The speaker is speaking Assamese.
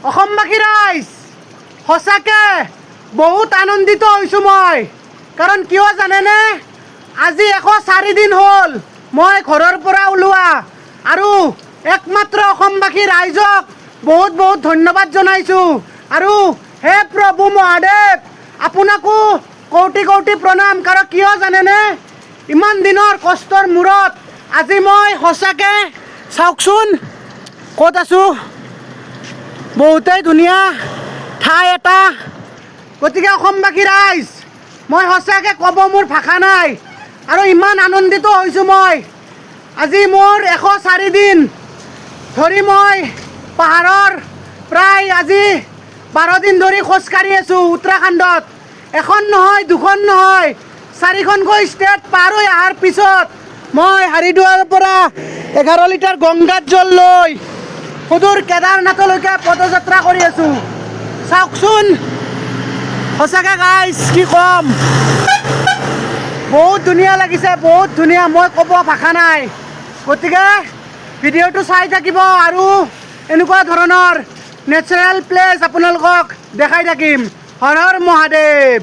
অসমবাসী ৰাইজ সঁচাকে বহুত আনন্দিত হৈছোঁ মই। কাৰণ কিয় জানেনে, আজি 104 দিন হ'ল মই ঘৰৰ পৰা ওলোৱা, আৰু একমাত্ৰ অসমবাসী ৰাইজক বহুত বহুত ধন্যবাদ জনাইছোঁ। আৰু হে প্ৰভু মহাদেৱ, আপোনাকো কৌটি কৌটি প্ৰণাম। কাৰণ কিয় জানেনে, ইমান দিনৰ কষ্টৰ মূৰত আজি মই সঁচাকে চাওকচোন ক'ত আছোঁ, বহুতেই ধুনীয়া ঠাই এটা। গতিকে অসমবাসী ৰাইজ, মই সঁচাকৈ ক'ব মোৰ ভাষা নাই, আৰু ইমান আনন্দিত হৈছোঁ মই। আজি মোৰ 104 দিন ধৰি মই পাহাৰৰ প্ৰায় আজি 12 দিন ধৰি খোজকাঢ়ি আছোঁ উত্তৰাখণ্ডত। এখন নহয়, দুখন নহয়, 4খনকৈ ষ্টেট পাৰ হৈ অহাৰ পিছত মই হাৰিদ্বাৰৰ পৰা 11 লিটাৰ গংগাত জল লৈ সুদূৰ কেদাৰনাথলৈকে পদযাত্ৰা কৰি আছোঁ। চাওকচোন সঁচাকৈ গাইজ, কি ক'ম, বহুত ধুনীয়া লাগিছে, বহুত ধুনীয়া, মই ক'ব ভাষা নাই। গতিকে ভিডিঅ'টো চাই থাকিব, আৰু এনেকুৱা ধৰণৰ নেচাৰেল প্লেচ আপোনালোকক দেখাই থাকিম। হৰ হৰ মহাদেৱ।